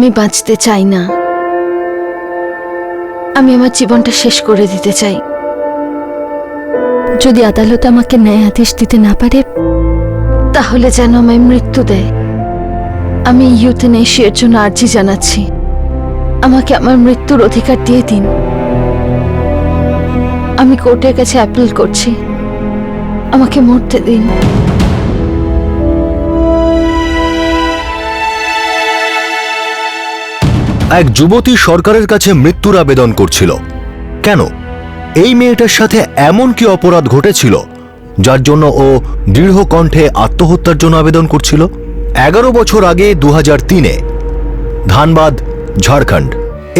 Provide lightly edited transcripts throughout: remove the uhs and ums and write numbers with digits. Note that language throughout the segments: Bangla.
আমি বাঁচতে চাই না, আমি আমার জীবনটা শেষ করে দিতে চাই। যদি আদালত আমাকে ন্যায় আদেশ দিতে না পারে তাহলে যেন আমায় মৃত্যু দেয়। আমি ইউথেনেশিয়ার জন্য আর্জি জানাচ্ছি, আমাকে আমার মৃত্যুর অধিকার দিয়ে দিন। আমি কোর্টের কাছে অ্যাপিল করছি, আমাকে মরতে দিন। এক যুবতী সরকারের কাছে মৃত্যুর আবেদন করছিল। কেন? এই মেয়েটার সাথে এমন কি অপরাধ ঘটেছিল যার জন্য ও দৃঢ় কণ্ঠে আত্মহত্যার জন্য আবেদন করছিল? 11 বছর আগে 2003-এ ধানবাদ, ঝাড়খণ্ড,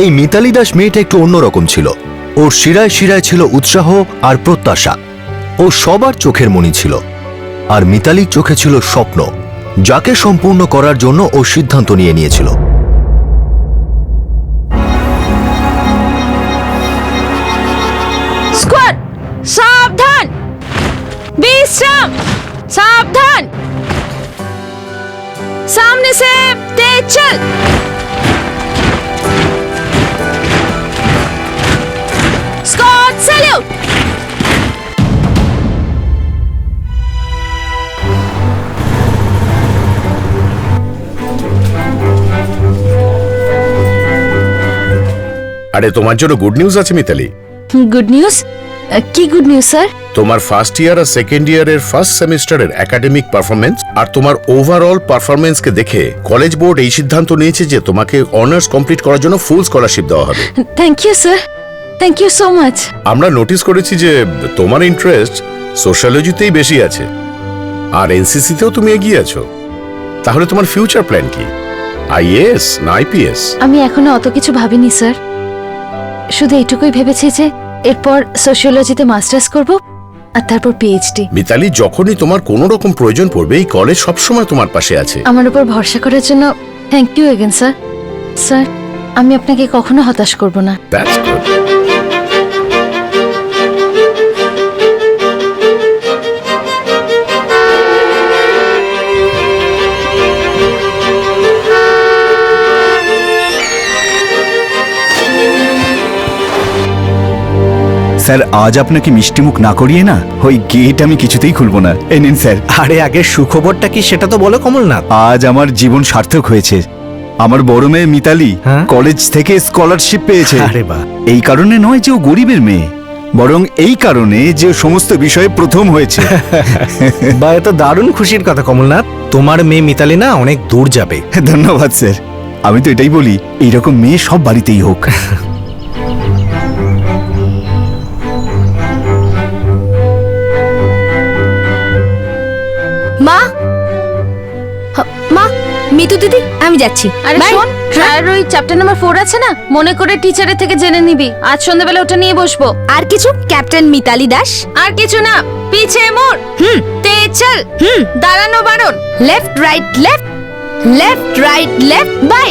এই মিতালি দাস মেয়েটা একটু অন্যরকম ছিল। ওর শিরায় শিরায় ছিল উৎসাহ আর প্রত্যাশা। ও সবার চোখের মণি ছিল, আর মিতালির চোখে ছিল স্বপ্ন, যাকে সম্পূর্ণ করার জন্য ও সিদ্ধান্ত নিয়েছিল। স্কোয়াড সাবধান, বিশ্রাম, सावधान, सामने से तेज चल। Scott salute. আরে তোমার জন্য গুড নিউজ আছে মিতালি। Good news? কি গুড নিউজ স্যার? তোমার ফার্স্ট ইয়ার আর সেকেন্ড ইয়ারের ফার্স্ট সেমিস্টারের একাডেমিক পারফরমেন্স আর তোমার ওভারঅল পারফরমেন্সকে দেখে কলেজ বোর্ড এই সিদ্ধান্ত নিয়েছে যে তোমাকে অনার্স কমপ্লিট করার জন্য ফুল স্কলারশিপ দেওয়া হবে। Thank you sir, thank you so much. আমরা নোটিস করেছি যে তোমার ইন্টারেস্ট সোশ্যালজিতেই বেশি আছে, আর এনসিসিতেও তুমি এগিয়ে আছো। তাহলে তোমার ফিউচার প্ল্যান কি? আইএএস না আইপিএস? আমি এখনো অত কিছু ভাবিনি স্যার, শুধু এইটুকুই ভেবেছি যে এরপর সোশিওলজিতে মাস্টার্স করব আর তারপর পিএইচডি। মিতালি, যখনই তোমার কোনো রকম প্রয়োজন পড়বে এই কলেজ সবসময় তোমার পাশে আছে। আমার উপর ভরসা করার জন্য thank you again sir. Sir, আমি আপনাকে কখনো হতাশ করব না। That's good. স্যার, আজ আপনাকে মিষ্টিমুখ না করিয়ে না ওই গেট আমি কিছুতেই খুলবো না। এই নিন স্যার। আরে আগে সুখবরটা কি সেটা তো বলো কমলনাথ। আজ আমার জীবন সার্থক হয়েছে। আমার বড় মেয়ে মিতালি কলেজ থেকে স্কলারশিপ পেয়েছে। আরে বাহ। এই কারণে নয় যে ও গরিবের মেয়ে, বরং এই কারণে যে সমস্ত বিষয়ে প্রথম হয়েছে। বা এ তো দারুণ খুশির কথা কমলনাথ। তোমার মেয়ে মিতালি না অনেক দূর যাবে। ধন্যবাদ স্যার। আমি তো এটাই বলি, এইরকম মেয়ে সব বাড়িতেই হোক। মা, মা, মিতু দিদি, আমি যাচ্ছি। আরে শোন, স্যার ওই চ্যাপ্টার নাম্বার 4 আছে না, মনে করে টিচারের থেকে জেনে নিবি। আজ সন্ধ্যাবেলা ওটা নিয়ে বসবো। আর কিছু? ক্যাপ্টেন মিতালি দাস। আর কিছু না, পিছে মোড়, তেজ চল, দাঁড়ানো বারণ, left right left, left right left, bye.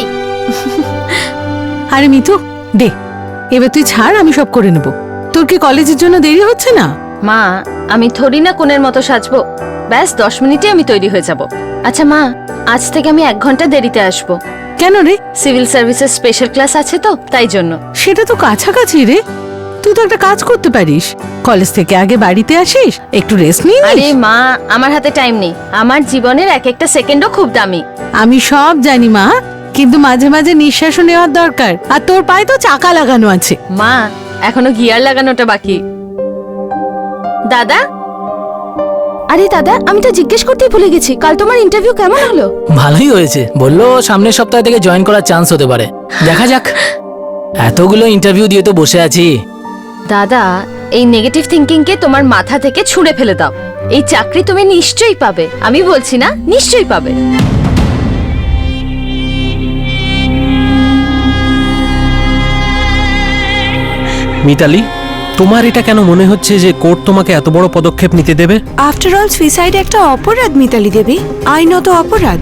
আরে মিতু দে, এবার তুই ছাড়, আমি সব করে নেব। তোর কি কলেজের জন্য দেরি হচ্ছে না? মা, আমি থরি না কোণের মতো সাজবো, ব্যাস 10 মিনিটে আমি তৈরি হয়ে যাব। আচ্ছা মা, আজ থেকে আমি 1 ঘন্টা দেরিতে আসবো। কেন রে? সিভিল সার্ভিসের স্পেশাল ক্লাস আছে তো, তাই জন্য। সেটা তো কাছাকাছি রে, তুই তো একটা কাজ করতে পারিস, কলেজ থেকে আগে বাড়িতে আসিস, একটু রেস্ট নিয়ে আরে নিস। মা, আমার হাতে টাইম নেই, আমার জীবনের এক একটা সেকেন্ডও খুব দামি। আমি সব জানি মা, কিন্তু মাঝে মাঝে নিঃশ্বাসও নেওয়ার দরকার। আর তোর পায়ে তো চাকা লাগানো আছে। মা, এখনো গিয়ার লাগানোটা বাকি। দাদা, আরে দাদা, আমি তো জিজ্ঞেস করতেই ভুলে গেছি, কাল তোমার ইন্টারভিউ কেমন হলো? ভালোই হয়েছে, বললো সামনের সপ্তাহ থেকে জয়েন করার চান্স হতে পারে। দেখা যাক। এতগুলো ইন্টারভিউ দিয়ে তো বসে আছি। দাদা, এই নেগেটিভ থিঙ্কিং কে তোমার মাথা থেকে ছুঁড়ে ফেলে দাও। এই চাকরি তুমি নিশ্চয়ই পাবে, আমি বলছি না, নিশ্চয়ই পাবে। মিতালি, তোমার এটা কেন মনে হচ্ছে যে কোর্ট তোমাকে এত বড় পদক্ষেপ নিতে দেবে? আফটার অল সুইসাইড একটা অপরাধ মিতালি দেবী, আইনত অপরাধ।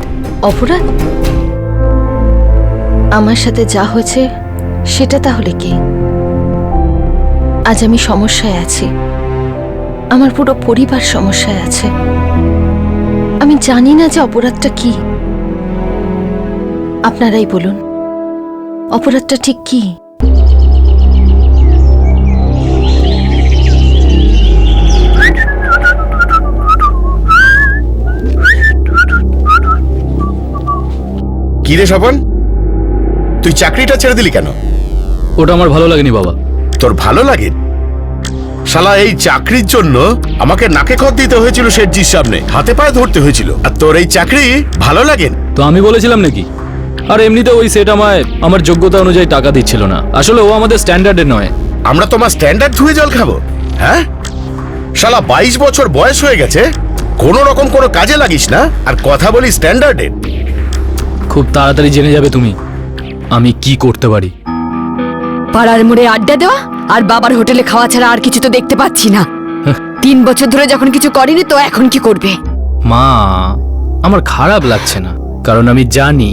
অপরাধ? আমার সাথে যা হয়েছে সেটা তাহলে কি? আজ আমি সমস্যায় আছি, আমার পুরো পরিবার সমস্যায় আছে। আমি জানি না যে অপরাধটা কি। আপনারাই বলুন, অপরাধটা ঠিক কি? কি রে স্বপন, তুই চাকরিটা ছেড়ে দিলি কেন? ওটা আমার ভালো লাগেনি বাবা। তোর ভালো লাগে? শালা এই চাকরির জন্য আমাকে নাকে খত দিতে হয়েছিল শেঠজির সামনে, হাতে পায়ে ধরতে হয়েছিল, আর তোর এই চাকরি ভালো লাগে? তো আমি বলেছিলাম নাকি? আর এমনিতে ওই সেট আমায় আমার যোগ্যতা অনুযায়ী টাকা দিচ্ছিল না। আসলে ও আমাদের স্ট্যান্ডার্ডের নয়। আমরা তোমার স্ট্যান্ডার্ড ধুয়ে জল খাবো? হ্যাঁ শালা, 22 বছর বয়স হয়ে গেছে, কোনো রকম কোনো কাজে লাগিস না, আর কথা বলি স্ট্যান্ডার্ডের। খুব তাড়াতাড়ি জেনে যাবে তুমি আমি কি করতে পারি। পাড়ার মোড়ে আড্ডা দেওয়া আর বাবার হোটেলে খাওয়া ছাড়া আর কিছু তো দেখতে পাচ্ছি না। 3 বছর ধরে যখন কিছু করেনি তো এখন কি করবে? মা, আমার খারাপ লাগছে না, কারণ আমি জানি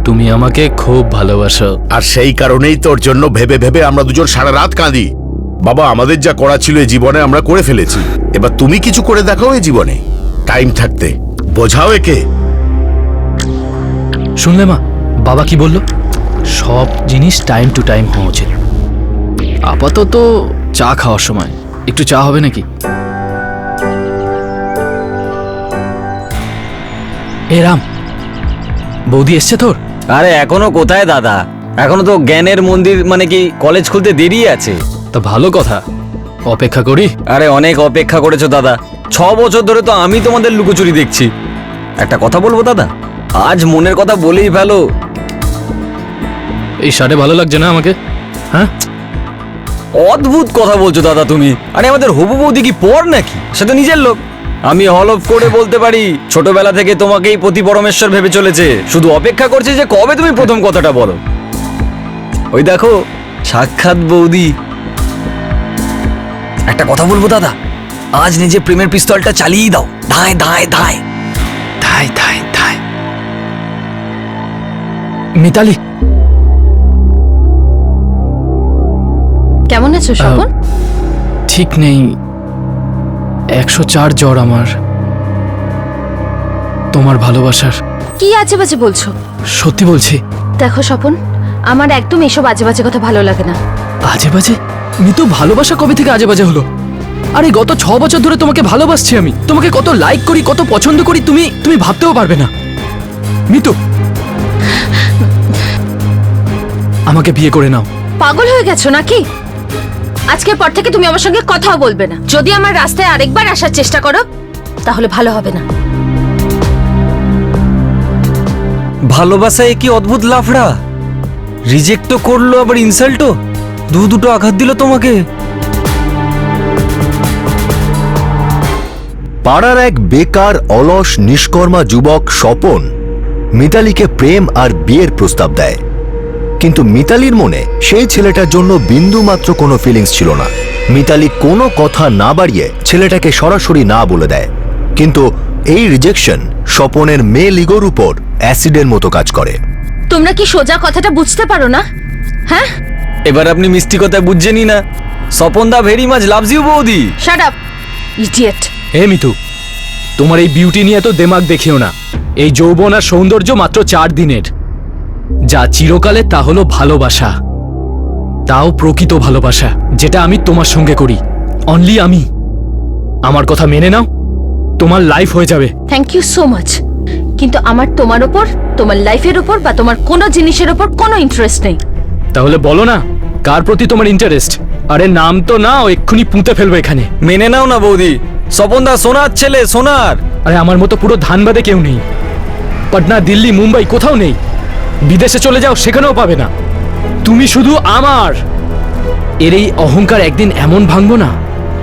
তুমি আমাকে খুব ভালোবাসো। আর সেই কারণেই তোর জন্য ভেবে ভেবে আমরা দুজন সারা রাত কাঁদি। বাবা, আমাদের যা করা ছিল এই জীবনে আমরা করে ফেলেছি, এবার তুমি কিছু করে দেখাও এই জীবনে, টাইম থাকতে বোঝাও একে। শুনলে মা, বাবা কি বলল? সব জিনিস টাইম টু টাইম হওয়া উচিত। আপাতত চা খাওয়ার সময় একটু চা হবে নাকি? এ রাম, বৌদি এসছে তোর? আরে এখনো কোথায় দাদা, এখনো তো জ্ঞানের মন্দির মানে কি কলেজ খুলতে দেরি আছে। তা ভালো কথা, অপেক্ষা করি। আরে অনেক অপেক্ষা করেছো দাদা, 6 বছর ধরে তো আমি তোমাদের লুকোচুরি দেখছি। একটা কথা বলবো দাদা, আজ মনের কথা বলেই ফেলো। এই শার্টে ভালো লাগছে না আমাকে? হ্যাঁ, অদ্ভুত কথা বলছো দাদা তুমি। আরে আমাদের হবু বৌদি কি পর নাকি? সে তো নিজের লোক। আমি হলফ করে বলতে পারি ছোটবেলা থেকে তোমাকেই পতি পরমেশ্বর ভেবে চলেছে, শুধু অপেক্ষা করছে যে কবে তুমি প্রথম কথাটা বলো। ওই দেখো সাক্ষাৎ বৌদি। একটা কথা বলবো দাদা, আজ নিজে প্রেমের পিস্তলটা চালিয়ে দাও। ধায় ধায় ধায় ধাই ধাই ধাই। মিতালি, কেমন আছো স্বপন? ঠিক নেই, 104 জ্বর আমার। তোমার ভালোবাসার। কি আজে বাজে বলছো? সত্যি বলছি। দেখো স্বপন, আমার একদম এসব আজে বাজে কথা ভালো লাগে না। আজে বাজে? মিতু, ভালোবাসা কবে থেকে আজে বাজে হলো? আরে গত 6 বছর ধরে তোমাকে ভালোবাসছি আমি, তোমাকে কত লাইক করি, কত পছন্দ করি, তুমি ভাবতেও পারবে না। মিতু, আমাকে বিয়ে করে নাও। পাগল হয়ে গেছো নাকি? আজকের পর থেকে তুমি আমার সঙ্গে কথাও বলবে না। যদি আমার রাস্তায় আরেকবার আসার চেষ্টা করো তাহলে ভালো হবে না। ভালোবাসায় কি অদ্ভুত লাফড়া, রিজেক্ট তো করলো আবার ইনসাল্টও, দুটো আঘাত দিল তোমাকে। পাড়ার এক বেকার অলস নিষ্কর্মা যুবক স্বপন মিতালিকে প্রেম আর বিয়ের প্রস্তাব দেয়, কিন্তু মিতালির মনে সেই ছেলেটার জন্য বিন্দু মাত্র কোনো ফিলিংস ছিল না। মিতালি কোনো কথা না বাড়িয়ে ছেলেটাকে সরাসরি না বলে দেয়, কিন্তু এই রিজেকশন স্বপনের মেয়ে লিগোর উপর অ্যাসিডের মতো কাজ করে। তোমরা কি সোজা কথাটা বুঝতে পারো না? হ্যাঁ, এবার আপনি মিষ্টি কথায় বুঝছেনই না। স্বপন দা ভেরি মাচ লাভস ইউ বৌদি। Shut up idiot. Hey Mitu, তোমার এই বিউটি নিয়ে তো দেমাগ দেখিও না। এই যৌবন আর সৌন্দর্য মাত্র 4 দিনের, যা চিরকালে তা হলো ভালোবাসা। তাও প্রকৃত ভালোবাসা, যেটা আমি তোমার সঙ্গে করি, অনলি আমি। আমার কথা মেনে নাও, তোমার লাইফ হয়ে যাবে। থ্যাংক ইউ সো মাচ, কিন্তু আমার তোমার ওপর, তোমার লাইফের ওপর বা তোমার কোনো জিনিসের ওপর কোনো ইন্টারেস্ট নেই। তাহলে বলো না কার প্রতি তোমার ইন্টারেস্ট? আরে নাম তো নাও, এক্ষুনি পুঁতে ফেলবো এখানে। মেনে নাও না বৌদি, স্বপন দা সোনার ছেলে, সোনার। আরে আমার মতো পুরো ধানবাদে কেউ নেই, পাটনা, দিল্লি, মুম্বাই কোথাও নেই। বিদেশে চলে যাও, সেখানেও পাবে না। তুমি শুধু আমার। এর এই অহংকার একদিন এমন ভাঙবো না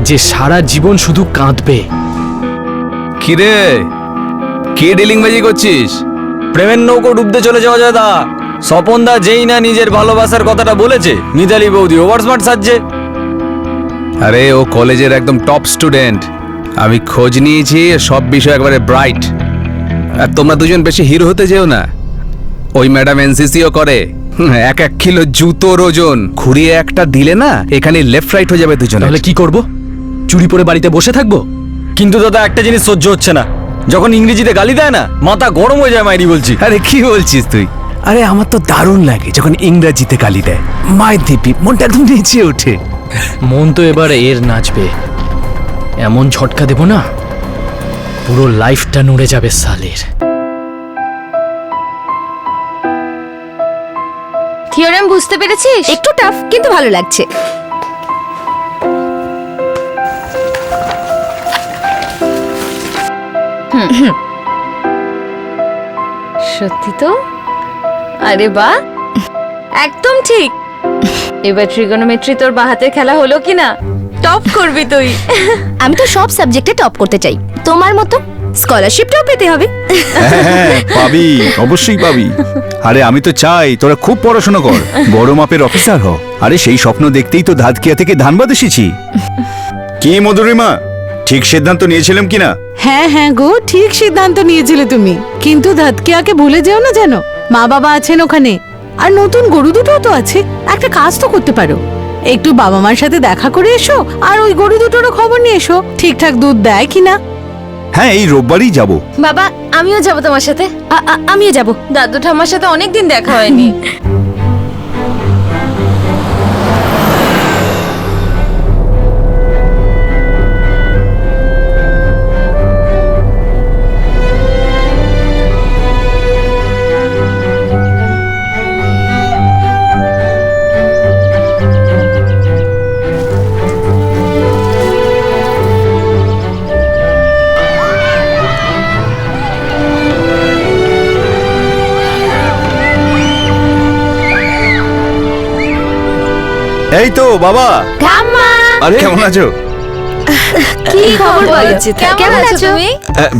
যে সারা জীবন শুধু কাঁদবে। কিরে, কি ডিলিং বাজি করছিস? প্রেমের নৌকো ডুবতে চলে যাওয়া যায় দা। স্বপন দা যেই না নিজের ভালোবাসার কথাটা বলেছে, মিতালি বৌদি ওভার স্মার্ট সাজছে। আরে ও কলেজের একদম টপ স্টুডেন্ট, আমি খোঁজ নিয়েছি, সব বিষয় একবারে ব্রাইট। আর তোমরা দুজন বেশি হিরো হতে যেও না। ওই ম্যাডাম এনসিসিও করে, 1 কিলো জুতোর ওজন ঘুরিয়ে একটা দিলে না এখানে লেফট রাইট হয়ে যাবে দুজনে। তাহলে কি করব? চুরি পরে বাড়িতে বসে থাকবো? কিন্তু দাদা একটা জিনিস সহ্য হচ্ছে না, যখন ইংরেজিতে গালি দেয় না মাথা গরম হয়ে যায় মাইরি বলছি। আরে কি বলছিস তুই? আরে আমার তো দারুণ লাগে যখন ইংরাজিতে গালি দেয়, মায়ের দিব্যি, মনটা একদম নেচে ওঠে। মন তো এবার এর নাচবে, এমন ঝটকা দেব না পুরো লাইফটা নড়ে যাবে সালের। থিওরেম বুঝতে পেরেছিস? একটু টাফ কিন্তু ভালো লাগছে। সত্যি তো? আরে বাহ, একদম ঠিক। এবার ট্রিগোনোমেট্রি তোর বাহাতের খেলা হলো কিনা? টপ করবি তুই। আমি তো সব সাবজেক্টে টপ করতে চাই, তোমার মতো স্কলারশিপটাও পেতে হবে। হ্যাঁ, পাবি, অবশ্যই পাবি। আরে আমি তো চাই তোরা খুব পড়াশোনা কর, বড় মাপের অফিসার হ। আরে সেই স্বপ্ন দেখতেই তো ধাতকিয়া থেকে ধানবাদ এসেছি। কি মধুরিমা, ঠিক সিদ্ধান্ত নিয়েছিলাম কিনা? হ্যাঁ হ্যাঁ গো, ঠিক সিদ্ধান্ত নিয়েছিলে তুমি, কিন্তু ধাতকিয়াকে ভুলে যেও না যেন। মা বাবা আছেন ওখানে, আর নতুন গরু দুটো তো আছে। একটা কাজ তো করতে পারো, একটু বাবা মার সাথে দেখা করে এসো, আর ওই গরু দুটোরও খবর নিয়ে এসো, ঠিকঠাক দুধ দেয় কিনা। হ্যাঁ, এই রোববারই যাব। বাবা, আমিও যাব তোমার সাথে। আমিও যাব। দাদু ঠাম্মার সাথে অনেকদিন দেখা হয়নি। এই তো বাবা। ঠাম্মা, আরে কেমন আছো? কি খবর বলো? কেমন আছো তুমি?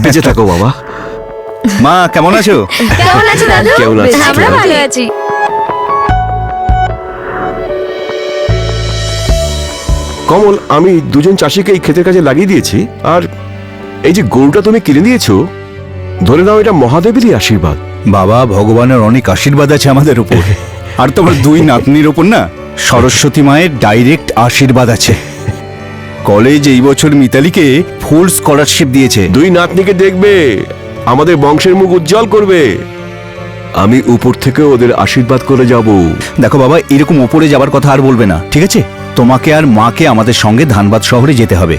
বেঁচে থাকো বাবা। মা কেমন আছো? কেমন আছো দাদু? কেমন আছো? আমরা ভালো আছি। কমল, আমি দুজন চাষিকে এই ক্ষেতের কাজে লাগিয়ে দিয়েছি, আর এই যে গরুটা তুমি কিনে দিয়েছো, ধরে নাও এটা মহাদেবেরই আশীর্বাদ। বাবা, ভগবানের অনেক আশীর্বাদ আছে আমাদের উপর, আর তোমার দুই নাতনির উপর না সরস্বতী মায়ের ডাইরেক্ট আশীর্বাদ আছে। কলেজ এই বছর মিতালিকে ফুল স্কলারশিপ দিয়েছে। দুই নাতনিকে দেখবে, আমাদের বংশের মুখ উজ্জ্বল করবে। আমি উপর থেকে ওদের আশীর্বাদ করে যাব। দেখো বাবা, এরকম উপরে যাবার কথা আর বলবে না, ঠিক আছে? তোমাকে আর মাকে আমাদের সঙ্গে ধানবাদ শহরে যেতে হবে,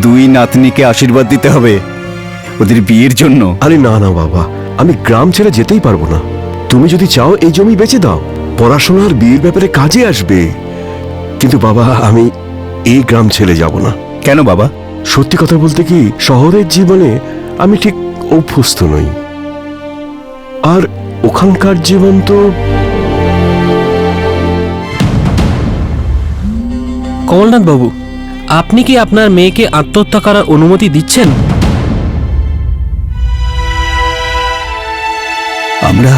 দুই নাতনিকে আশীর্বাদ দিতে হবে ওদের বিয়ের জন্য। আরে না না বাবা, আমি গ্রাম ছেড়ে যেতেই পারবো না। তুমি যদি চাও এই জমি বেচে দাও, পড়াশোনার বিয়ের ব্যাপারে কাজে আসবে। কিন্তু বাবা, আমি এই গ্রাম ছেড়ে যাব না। কেন বাবা? সত্যি কথা বলতে কি, শহরের জীবনে আমি ঠিক অভ্যস্ত নই, আর ওখানকার জীবন তো। কমলনাথ বাবু, আপনি কি আপনার মেয়েকে আত্মহত্যা করার অনুমতি দিচ্ছেন? আমরা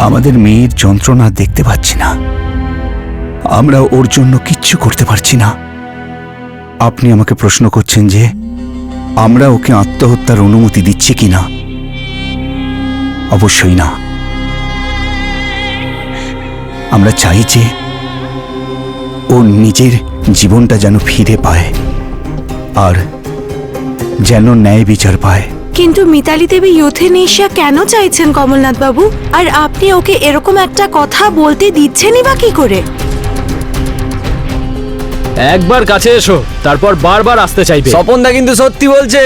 আমাদের মেয়ের যন্ত্রণা দেখতে পাচ্ছি না, আমরা ওর জন্য কিচ্ছু করতে পারছি না। আপনি আমাকে প্রশ্ন করছেন যে আমরা ওকে আত্মহত্যার অনুমতি দিচ্ছি কিনা? অবশ্যই না। আমরা চাই যে ও নিজের জীবনটা যেন ফিরে পায়, আর যেন ন্যায় বিচার পায়। কিন্তু মিতালি দেবী ইউথেনেশিয়া কেন চাইছেন কমলনাথ বাবু? আর আপনি ওকে এরকম একটা কথা বলতে দিচ্ছেনই বা কি করে? একবার কাছে এসো, তারপর বারবার আসতে চাইবে। স্বপনদা কিন্তু সত্যি বলছে,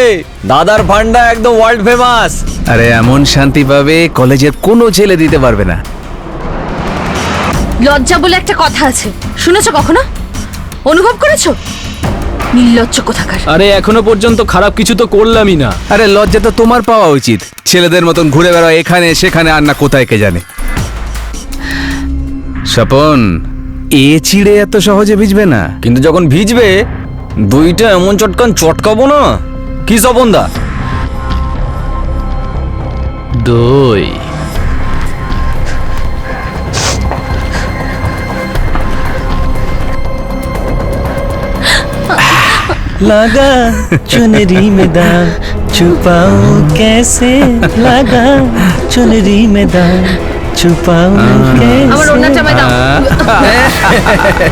দাদার ফান্ডা একদম ওয়ার্ল্ড ফেমাস। আরে এমন শান্তি পাবে কলেজের কোনো ছেলে দিতে পারবে না। লজ্জা বলে একটা কথা আছে, শুনেছো কখনো? অনুভব করেছো? নির্লজ্জ কোথাকার। আরে এখনো পর্যন্ত খারাপ কিছু তো করলামই না। আরে লজ্জা তো তোমার পাওয়া উচিত, ছেলেদের মতন ঘুরে বেড়াও এখানে সেখানে, আর না কোথায় কে জানে। স্বপন, এ চিড়ে এত সহজে ভিজবে না। কিন্তু যখন ভিজবে, দুইটা এমন চটকান চটকাবো না। কি স্বপনদা? দই। লাগা চুনরি में दाग छुपाओ कैसे, লাগা চুনরি में दाग छुपाओ कैसे। আমার ওড়নাটা আমায় দাও।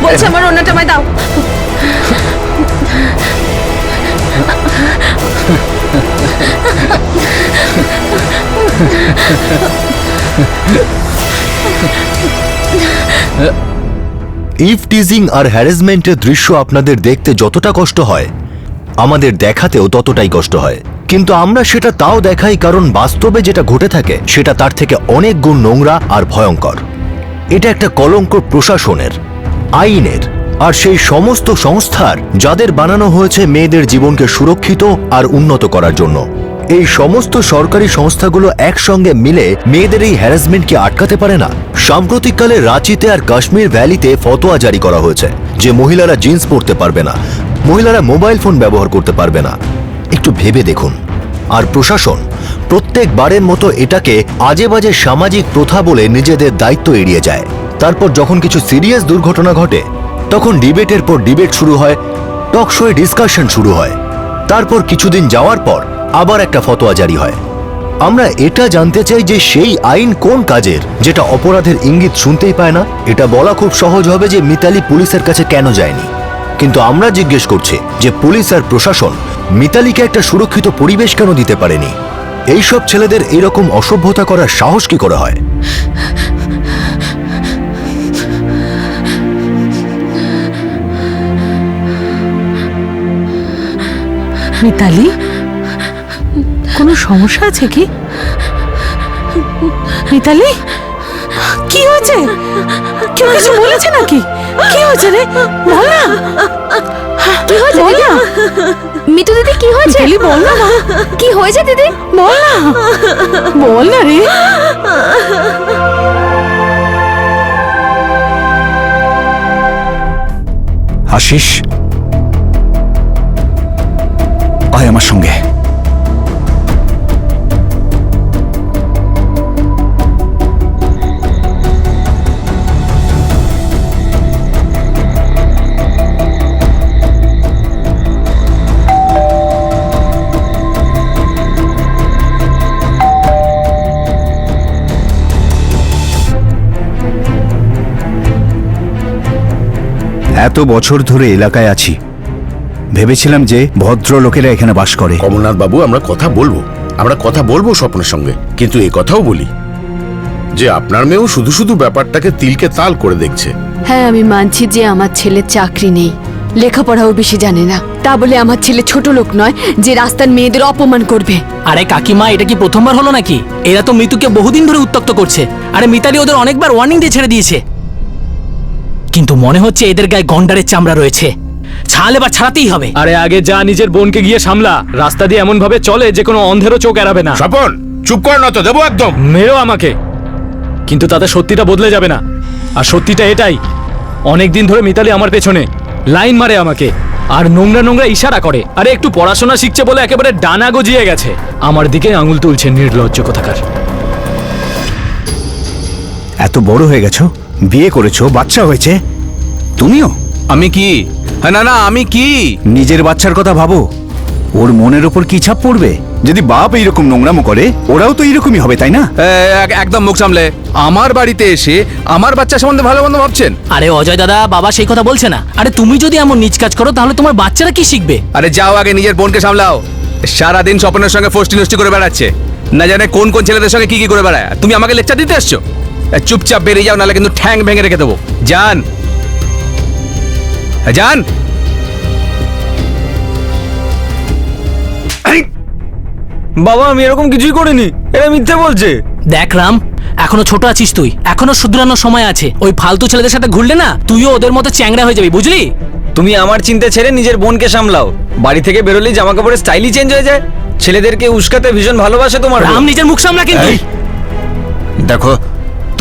বলছি আমার ওড়নাটা আমায় দাও। ইভ টিজিং আর হ্যারাসমেন্টের দৃশ্য আপনাদের দেখতে যতটা কষ্ট হয় আমাদের দেখাতেও ততটাই কষ্ট হয়, কিন্তু আমরা সেটা তাও দেখাই কারণ বাস্তবে যেটা ঘটে থাকে সেটা তার থেকে অনেক গুণ নোংরা আর ভয়ঙ্কর। এটা একটা কলঙ্ক প্রশাসনের, আইনের আর সেই সমস্ত সংস্থার যাদের বানানো হয়েছে মেয়েদের জীবনকে সুরক্ষিত আর উন্নত করার জন্য। এই সমস্ত সরকারি সংস্থাগুলো একসঙ্গে মিলে মেয়েদের এই হ্যারাসমেন্টকে আটকাতে পারে না। সাম্প্রতিককালে রাঁচিতে আর কাশ্মীর ভ্যালিতে ফতোয়া জারি করা হয়েছে যে মহিলারা জিন্স পরতে পারবে না, মহিলারা মোবাইল ফোন ব্যবহার করতে পারবে না। একটু ভেবে দেখুন। আর প্রশাসন প্রত্যেকবারের মতো এটাকে আজে বাজে সামাজিক প্রথা বলে নিজেদের দায়িত্ব এড়িয়ে যায়। তারপর যখন কিছু সিরিয়াস দুর্ঘটনা ঘটে তখন ডিবেটের পর ডিবেট শুরু হয়, টক শোয়ে ডিসকাশন শুরু হয়, তারপর কিছুদিন যাওয়ার পর আবার একটা ফতোয়া জারি হয়। আমরা এটা জানতে চাই যে সেই আইন কোন কাজের যেটা অপরাধের ইঙ্গিত শুনতেই পায় না। এটা বলা খুব সহজ হবে যে মিতালি পুলিশের কাছে কেন যায়নি, কিন্তু আমরা জিজ্ঞেস করছি যে পুলিশ আর প্রশাসন মিতালিকে একটা সুরক্ষিত পরিবেশ কেন দিতে পারেনি। এইসব ছেলেদের এরকম অসভ্যতা করার সাহস কি করে হয়? মিতালি, কোনো সমস্যা আছে কি? মিতালি, কি হয়েছে? কেউ কিছু বলেছে নাকি? কি হয়েছে রে? বল না। কি হয়েছে বল দিদি? না। মিতু দিদি কি হয়েছে? মিতালি, বল না মা। কি হয়েছে দিদি? বল না, বল না রে। আশিস, আয় আমার সঙ্গে। এত বছর ধরে এলাকায় আছি, ভেবেছিলাম যে ভদ্র লোকেরা এখানে বাস করে। কমলনাথ বাবু, আমরা কথা বলবো স্বপ্নের সঙ্গে, কিন্তু এই কথাও বলি যে আপনার মেয়েও শুধু শুধু ব্যাপারটাকে তিলকে তাল করে দেখছে। হ্যাঁ, আমি মানছি যে আমার ছেলের চাকরি নেই, লেখাপড়াও বেশি জানে না, তা বলে আমার ছেলে ছোট লোক নয় যে রাস্তার মেয়েদের অপমান করবে। আরে কাকিমা, এটা কি প্রথমবার হলো নাকি? এরা তো মৃত্যুকে বহুদিন ধরে উত্ত্যক্ত করছে। আরে মিতালি ওদের অনেকবার ওয়ার্নিং দিয়ে ছেড়ে দিয়েছে, কিন্তু মনে হচ্ছে এদের গায়ে গন্ডারের চামড়া রয়েছে। ছাল এবার ছাড়াতেই হবে। আরে আগে যা নিজের বোনকে গিয়ে সামলা। রাস্তা দিয়ে এমন ভাবে চলে যে কোনো অন্ধেরও চোখ এড়াবে না। স্বপন, চুপ কর না তো, দেবো একদম। মেরো আমাকে, কিন্তু তাতে সত্যিটা বদলে যাবে না। আর সত্যিটা এটাই, অনেক দিন ধরে মিতালি আমার পেছনে লাইন মারে আমাকে, আর নোংরা নোংরা ইশারা করে। আরে একটু পড়াশোনা শিখছে বলে একেবারে ডানা গজিয়ে গেছে, আমার দিকে আঙুল তুলছে। নির্লজ্জ কোথাকার। এত বড় হয়ে গেছো, বিয়ে করেছো, বাচ্চা হয়েছে, তুমিও? আমি কি? না না, আমি কি? নিজের বাচ্চার কথা ভাবো। ওর মনের ওপর কি ছাপ পড়বে? যদি বাপ এইরকম নোংরামো করে, ওরাও তো এইরকমই হবে, তাই না? একদম মুখ সামলে। আমার বাড়িতে এসে আমার বাচ্চা সম্বন্ধে ভালো মন্দ ভাবছেন? আরে অজয় দাদা, বাবা সেই কথা বলছে না। আরে তুমি যদি এমন নিজ কাজ করো তাহলে তোমার বাচ্চারা কি শিখবে? আরে যাও, আগে নিজের বোনকে সামলাও। সারাদিন স্বপনের সঙ্গে ফষ্টি নষ্টি করে বেড়াচ্ছে, না জানে কোন কোন ছেলেদের সঙ্গে কি কি করে বেড়ায়। তুমি আমাকে লেকচার দিতে আসছো? চুপচাপ বেরিয়ে যাও, নাহলে কিন্তু ঠ্যাং ভেঙে রেখে দেবো। যান যান। বাবা, আমি এরকম কিছুই করিনি, এরা মিথ্যে বলছে। দেখ রাম, এখনো ছোট আছিস তুই, এখনো শুধরানোর সময় আছে। ওই ফালতু ছেলেদের সাথে ঘুরলে না তুইও ওদের মতো চ্যাংড়া হয়ে যাবি, বুঝলি? তুমি আমার চিন্তা ছেড়ে নিজের বোনকে সামলাও। বাড়ি থেকে বেরোলেই জামা কাপড়ের স্টাইলই চেঞ্জ হয়ে যায়। ছেলেদেরকে উস্কাতে ভীষণ ভালোবাসে তোমার রাম, নিজের মুখ সামলা কিন্তু। দেখো,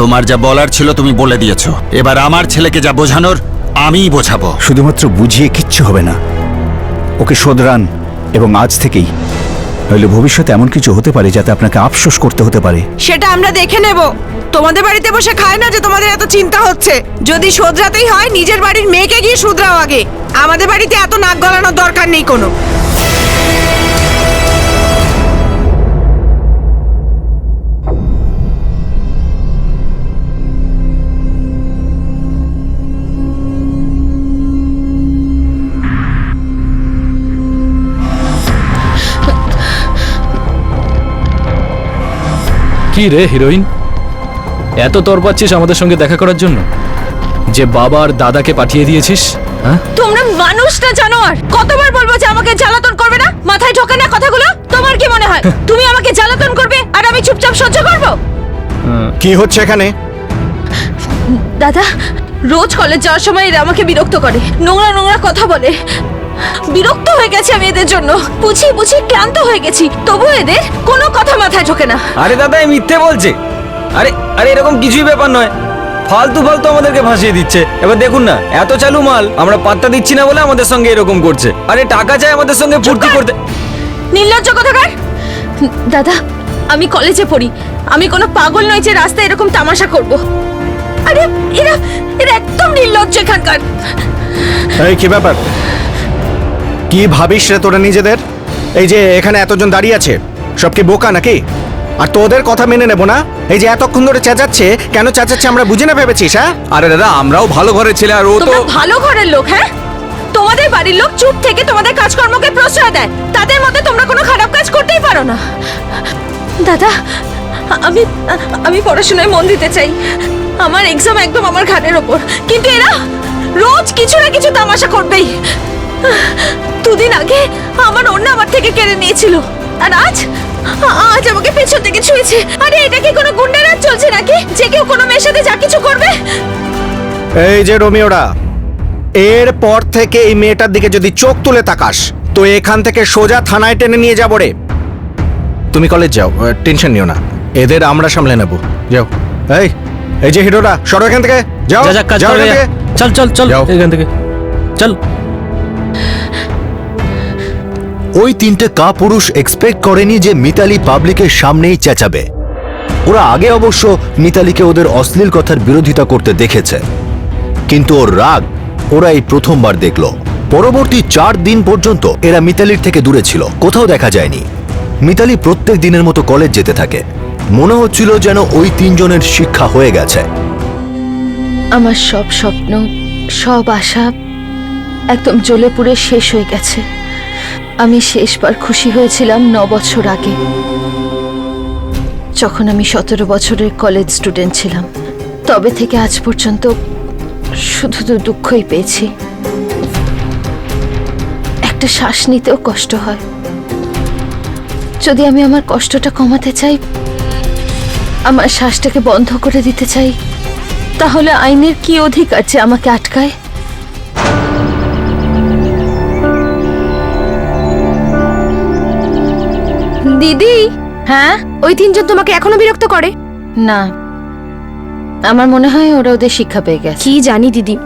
তোমার যা বলার ছিল তুমি বলে দিয়েছো, এবার আমার ছেলেকে যা বোঝানোর আমিই বোঝাবো। শুধুমাত্র বুঝিয়ে কিচ্ছু হবে না, ওকে শোধরান, এবং আজ থেকেই, নইলে ভবিষ্যতে এমন কিছু হতে পারে যাতে আপনাকে আফসোস করতে হতে পারে। সেটা আমরা দেখে নেব। তোমাদের বাড়িতে বসে খায় না যে তোমাদের এত চিন্তা হচ্ছে। যদি শোধরাতেই হয় নিজের বাড়ির মেয়েকে গিয়ে শুধরাও আগে। আমাদের বাড়িতে এত নাক গলানোর দরকার নেই কোনো। কি রে হিরোইন, এত তর পাচ্ছিস আমাদের সঙ্গে দেখা করার জন্য যে বাবা আর দাদাকে পাঠিয়ে দিয়েছিস? হ্যাঁ, তোমরা মানুষ না জানোয়ার। কতবার বলবো যে আমাকে জ্বালাতন করবে না? মাথায় ঢোকে না কথাগুলো? তোমার কি মনে হয় তুমি আমাকে জ্বালাতন করবে আর আমি চুপচাপ সহ্য করব? কি হচ্ছে এখানে? দাদা, রোজ কলেজ যাওয়ার সময় এরা আমাকে বিরক্ত করে, নোংরা নোংরা কথা বলে। বিরক্ত হয়ে গেছি আমি এদের জন্য, বুঝি বুঝি ক্লান্ত হয়ে গেছি, তবু এদের কোনো কথা মাথায় ঢোকে না। আরে দাদা এই মিথ্যে বলছে। আরে আরে এরকম কিছুই ব্যাপার নয়, ফালতু ফালতু আমাদেরকে ভাসিয়ে দিচ্ছে। এবার দেখুন না, এত চালু মাল আমরা পাত্তা দিচ্ছি না বলে আমাদের সঙ্গে এরকম করছে। আরে টাকা চাই আমাদের সঙ্গে ফুর্তি করতে। নির্লজ্জ কথাকার। দাদা, আমি কলেজে পড়ি, আমি কোনো পাগল নই যে রাস্তায় এরকম তামাশা করব। আরে এরা এরা একদম নির্লজ্জ এখানকার। এই কি ব্যাপার? কি ভাবিস রে তোরা নিজেদের? এই যে এখানে এতজন দাঁড়িয়ে আছে, সব কি বোকা নাকি? আর তোদের কথা মেনে নেব না? এই যে এতক্ষণ ধরে চেঁচাচ্ছে, কেন চেঁচাচ্ছে আমরা বুঝে না ভেবেছিস? হ্যাঁ, আরে দাদা আমরাও ভালো ঘরের ছেলে, আর ও তো তোমরা ভালো ঘরের লোক। হ্যাঁ, তোমাদের বাড়ির লোক চুপ থেকে তোমাদের কাজকর্মকে প্রশ্রয় দেয়, তাদের মতে তোমরা কোনো খারাপ কাজ করতেই পারো না। দাদা, আমি আমি পড়াশোনায় মন দিতে চাই, আমার এক্সাম একদম আমার ঘাড়ের ওপর, কিন্তু এরা রোজ কিছু না কিছু তামাশা করবেই। দুদিন আগে আমার ওড়না আমার থেকে কেড়ে নিয়েছিল, আর আজ আজ আমাকে পেছন থেকে ছুঁয়েছে। আরে এটা কি কোনো গুন্ডারাজ চলছে নাকি, যে কেউ কোনো মেয়ের সাথে যা কিছু করবে? এই যে রোমিওরা, এর পর থেকে এই মেয়েটার দিকে যদি চোখ তুলে তাকাস তো এখান থেকে সোজা থানায় টেনে নিয়ে যাবো রে। তুমি কলেজ যাও, টেনশন নিও না, এদের আমরা সামলে নেব। যাও। এই এই যে হিরোরা, সরো এখান থেকে, যাও যা যা কাজ যাও কর এখান রে। থেকে। চল চল চল যাও। এখান থেকে চল। ওই তিনটে কাপুরুষ এক্সপেক্ট করেনি যে মিতালি পাবলিকের সামনেই চেঁচাবে। ওরা আগে অবশ্য মিতালিকে ওদের অশ্লীল কথার বিরোধিতা করতে দেখেছে, কিন্তু ওর রাগ ওরা এই প্রথমবার দেখলো। পরবর্তী 4 দিন পর্যন্ত এরা মিতালির থেকে দূরে ছিল, কোথাও দেখা যায়নি। মিতালি প্রত্যেক দিনের মতো কলেজ যেতে থাকে, মনে হচ্ছিল যেন ওই তিনজনের শিক্ষা হয়ে গেছে। আমার সব স্বপ্ন, সব আশা একদম জ্বলে পুড়ে শেষ হয়ে গেছে। আমি শেষবার খুশি হয়েছিলাম 9 বছর আগে, যখন আমি 17 বছরের কলেজ স্টুডেন্ট ছিলাম। তবে থেকে আজ পর্যন্ত শুধু দুঃখই পেয়েছি। একটা শ্বাস নিতেও কষ্ট হয়। যদি আমি আমার কষ্টটা কমাতে চাই, আমার শ্বাসটাকে বন্ধ করে দিতে চাই, তাহলে আইনের কি অধিকার যে আমাকে আটকায়? দিদি, হ্যাঁ, ওই তিনজন তোমাকে এখনো বিরক্ত করে? না, আমার মনে হয় ওরা ওদের শিক্ষা পেয়ে গেছে। কি জানি দিদি,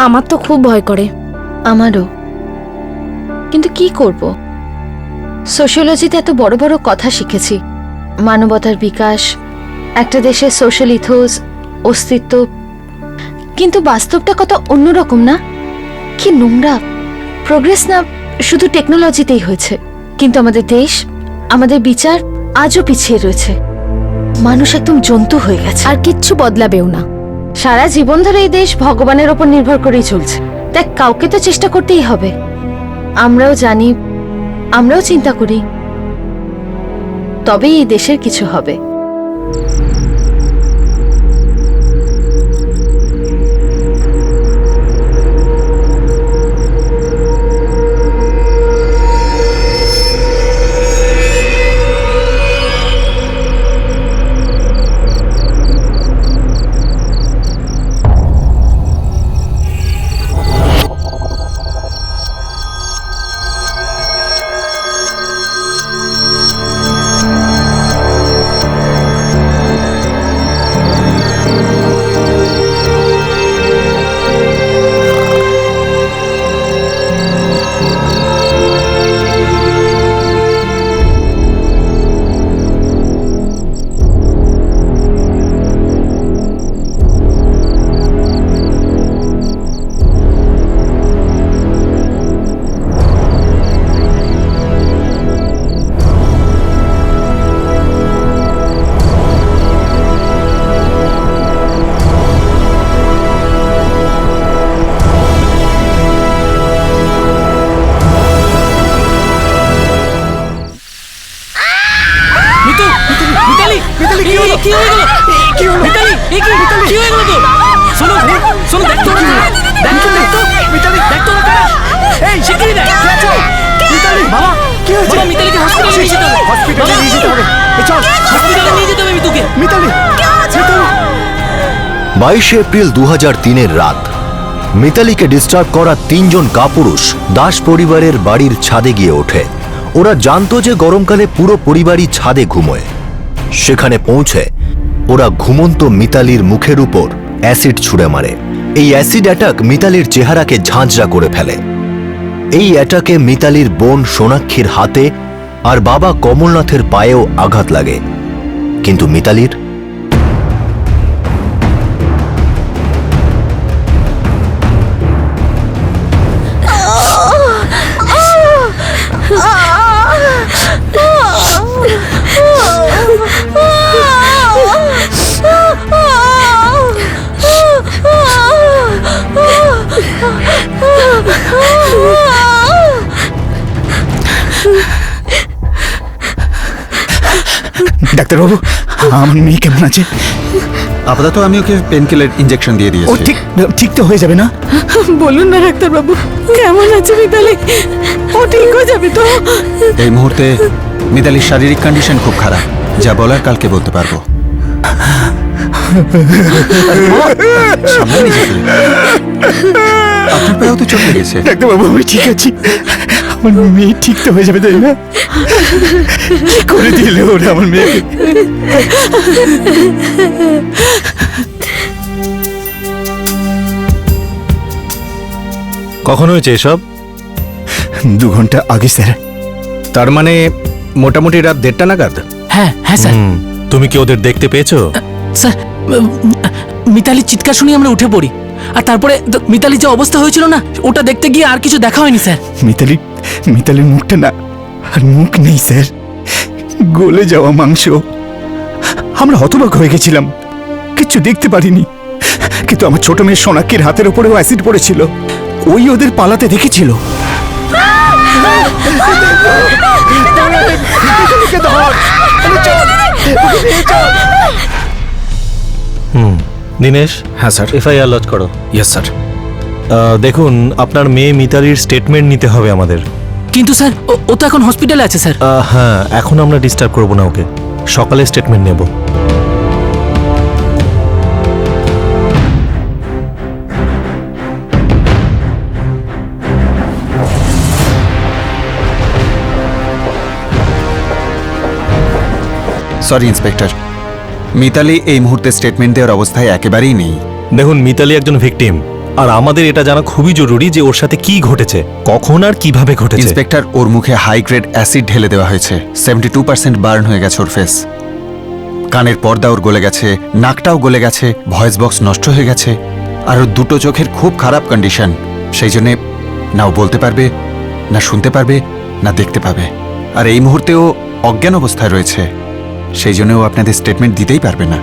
আমার তো খুব ভয় করে। আমারও, কিন্তু কি করব? সোশিওলজিতে এত বড় বড় কথা শিখেছি, মানবতার বিকাশ, একটা দেশের সোশ্যাল ইথোস, অস্তিত্ব, কিন্তু বাস্তবটা কত অন্যরকম না? কি নোংরা! প্রোগ্রেস না শুধু টেকনোলজিতেই হয়েছে, কিন্তু আমাদের দেশ, আমাদের বিচার আজও পিছিয়ে রয়েছে। মানুষ একদম জন্তু হয়ে গেছে, আর কিচ্ছু বদলাবেও না। সারা জীবন ধরে এই দেশ ভগবানের ওপর নির্ভর করেই চলছে। দেখ, কাউকে তো চেষ্টা করতেই হবে। আমরাও জানি, আমরাও চিন্তা করি, তবেই এই দেশের কিছু হবে। কি হয়ে গেল? মিতালি, কি হয়ে গেল তোর? শোনো, দেখ তো ওরা কারা। দেখ তো, দেখ তো ওরা কারা। এই, শিগগিরই দেখ। বাবা, বাবা, মিতালিকে হসপিটালে নিয়ে যেতে হবে। হসপিটালে নিয়ে যেতে হবে। চল, হসপিটালে নিয়ে যেতে হবে মিতুকে। মিতালি। 22 এপ্রিল 2003-এর রাত মিতালিকে ডিস্টার্ব করা 3 জন কাপুরুষ দাস পরিবারের বাড়ির ছাদে গিয়ে ওঠে। ওরা জানতো যে গরমকালে পুরো পরিবারই ছাদে ঘুমোয়। সেখানে পৌঁছে ওরা ঘুমন্ত মিতালির মুখের উপর অ্যাসিড ছুঁড়ে মারে। এই অ্যাসিড অ্যাটাক মিতালির চেহারাকে ঝাঁঝরা করে ফেলে। এই অ্যাটাকে মিতালির বোন সোনাক্ষীর হাতে আর বাবা কমলনাথের পায়েও আঘাত লাগে, কিন্তু মিতালির ডাক্তারবাবু, আমার মেয়ে কেমন আছে? আপাতত আমি ওকে পেনকিলার ইঞ্জেকশন দিয়ে ও দিয়েছি। ঠিক তো হয়ে যাবে না? বলুন না ডাক্তারবাবু, কেমন আছে মিতালি? ও ঠিক হয়ে যাবে তো? এই মুহূর্তে মিতালির শারীরিক কন্ডিশন খুব খারাপ, যা বলার কালকে বলতে পারবো। সামনে নিজেকে। আপনার পায়েও তো চোট লেগেছে। ডাক্তারবাবু, আমি ঠিক আছি। আমার মেয়ে ঠিক তো হয়ে যাবে, তাই না? কি করে দিলে ওরা আমার মেয়েকে? কখন হয়েছে এসব? 2 ঘন্টা আগে স্যার। তার মানে মোটামুটি রাত 1:30 নাগাদ। হ্যাঁ স্যার। তুমি কি ওদের দেখতে পেয়েছো? স্যার, মিতালির চিৎকার শুনে আমরা উঠে পড়ি, আর তারপরে মিতালির যে অবস্থা হয়েছিল না, ওটা দেখতে গিয়ে আর কিছু দেখা হয়নি স্যার। মিতালির মুখটা না, আর মুখ নেই স্যার, গলে যাওয়া মাংস। আমরা হতবাক হয়ে গেছিলাম, কিচ্ছু দেখতে পারিনি। কিন্তু আমার ছোট মেয়ে সোনাক্ষীর হাতের উপরেও অ্যাসিড পড়েছিল, ওই ওদের পালাতে দেখেছিল। দিনেশ। হ্যাঁ স্যার। এফআইআর লজ করো। Yes sir. দেখুন, আপনার মেয়ে মিতালির স্টেটমেন্ট নিতে হবে আমাদের। কিন্তু স্যার, ও তো এখন হসপিটালে আছে স্যার। হ্যাঁ, এখন আমরা ডিস্টার্ব করবো না ওকে, সকালে স্টেটমেন্ট নেব। সরি ইন্সপেক্টর, মিতালি এই মুহূর্তে স্টেটমেন্ট দেওয়ার অবস্থায় একেবারেই নেই। দেখুন, মিতালি একজন ভিকটিম, আর আমাদের এটা জানা খুবই জরুরি যে ওর সাথে কি ঘটেছে, কখন আর কিভাবে ঘটেছে। ইন্সপেক্টর, ওর মুখে হাই গ্রেড অ্যাসিড ঢেলে দেওয়া হয়েছে। 72% বার্ন হয়ে গেছে ওর ফেস। কানের পর্দা ওর গলে গেছে, নাকটাও গলে গেছে, ভয়েস বক্স নষ্ট হয়ে গেছে, আর ওর 2টো চোখের খুব খারাপ কন্ডিশন। সেই জন্যে না ও বলতে পারবে, না শুনতে পারবে, না দেখতে পাবে। আর এই মুহূর্তে ও অজ্ঞান অবস্থায় রয়েছে, সেই জন্য ও আপনাদের স্টেটমেন্ট দিতেই পারবে না।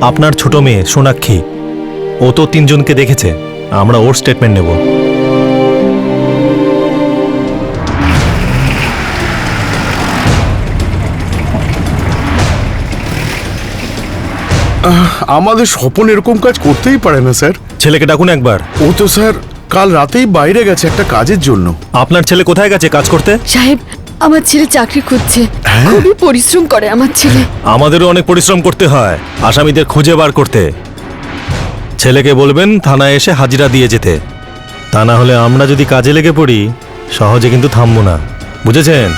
আপনার ছোট মেয়ে সোনাক্ষী, ও তো 3 জনকে দেখেছে, আমরা ওর স্টেটমেন্ট নেব। আমাদের স্বপন এরকম কাজ করতেই পারে না স্যার। ছেলেকে ডাকুন একবার। ও তো স্যার কাল রাতেই বাইরে গেছে একটা কাজের জন্য। আপনার ছেলে কোথায় গেছে কাজ করতে? সাহেব, আমার ছেলে চাকরি খুঁজছে, খুবই পরিশ্রম করে আমার ছেলে। আমাদেরও অনেক পরিশ্রম করতে হয় আসামিদের খুঁজে বার করতে। ছেলেকে বলবেন থানায় এসে হাজিরা দিয়ে যেতে, তা না হলে আমরা যদি কাজে লেগে পড়ি সহজে কিন্তু থামবো না, বুঝেছেন?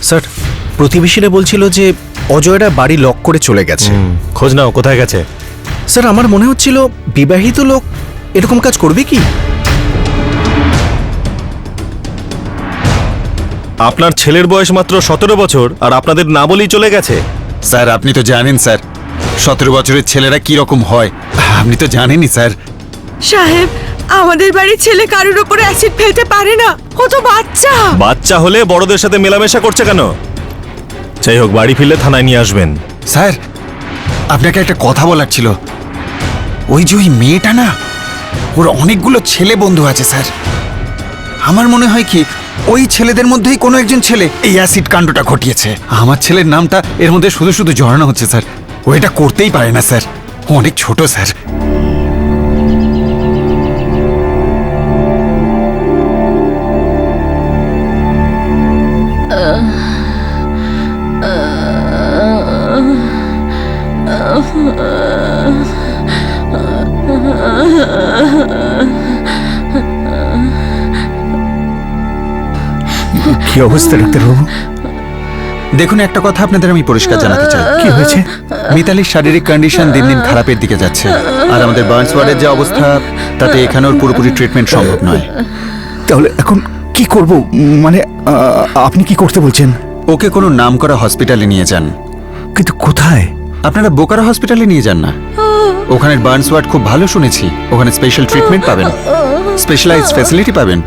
স্যার, প্রতিবেশীরা বলছিল যে অজয়রা বাড়ি লক করে চলে গেছে। খোঁজ নাও কোথায় গেছে। স্যার, আমার মনে হচ্ছিল বিবাহিত লোক এরকম কাজ করবে কি? আপনার ছেলের বয়স মাত্র 17 বছর, আর আপনাদের না বলেই চলে গেছে। স্যার, আপনি তো জানেন স্যার 17 বছরের ছেলেরা কি রকম হয়, আপনি তো জানেনই স্যার। সাহেব, আমাদের বাড়ির ছেলে কারোর উপরে অ্যাসিড ফেলতে পারে না, ও তো বাচ্চা। বাচ্চা হলে বড়দের সাথে মেলামেশা করছে কেন? যাই হোক, বাড়ি ফিরলে থানায় নিয়ে আসবেন। স্যার, আপনাকে একটা কথা বলার ছিল। ওই যে ওই মেয়েটা না, ওর অনেকগুলো ছেলে বন্ধু আছে স্যার। আমার মনে হয় কি ওই ছেলেদের মধ্যেই কোনো একজন ছেলে এই অ্যাসিড কাণ্ডটা ঘটিয়েছে। আমার ছেলের নামটা এর মধ্যে শুধু শুধু জড়ানো হচ্ছে স্যার। ও এটা করতেই পারে না স্যার, ও অনেক ছোট স্যার। কি অবস্থা ডাক্তারবাবু? দেখুন, একটা কথা আপনাদের আমি পরিষ্কার জানাতে চাই। কি হয়েছে? মিতালির শারীরিক কন্ডিশন দিন দিন খারাপের দিকে যাচ্ছে, আর আমাদের বার্নস ওয়ার্ডের যে অবস্থা তাতে এখানে ওর পুরোপুরি ট্রিটমেন্ট সম্ভব নয়। তাহলে এখন কি করব? মানে আপনি কি করতে বলছেন? ওকে কোনো নামকরা হসপিটালে নিয়ে যান। কিন্তু কোথায়? আপনারা বোকারো হসপিটালে নিয়ে যান না, ওখানের বার্নস ওয়ার্ড খুব ভালো শুনেছি। ওখানে স্পেশাল ট্রিটমেন্ট পাবেন, স্পেশালাইজড ফ্যাসিলিটি পাবেন।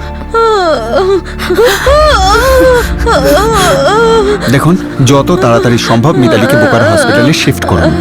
দেখুন, যত তাড়াতাড়ি সম্ভব মিতালিকে বোকারো হসপিটালে শিফট করুন।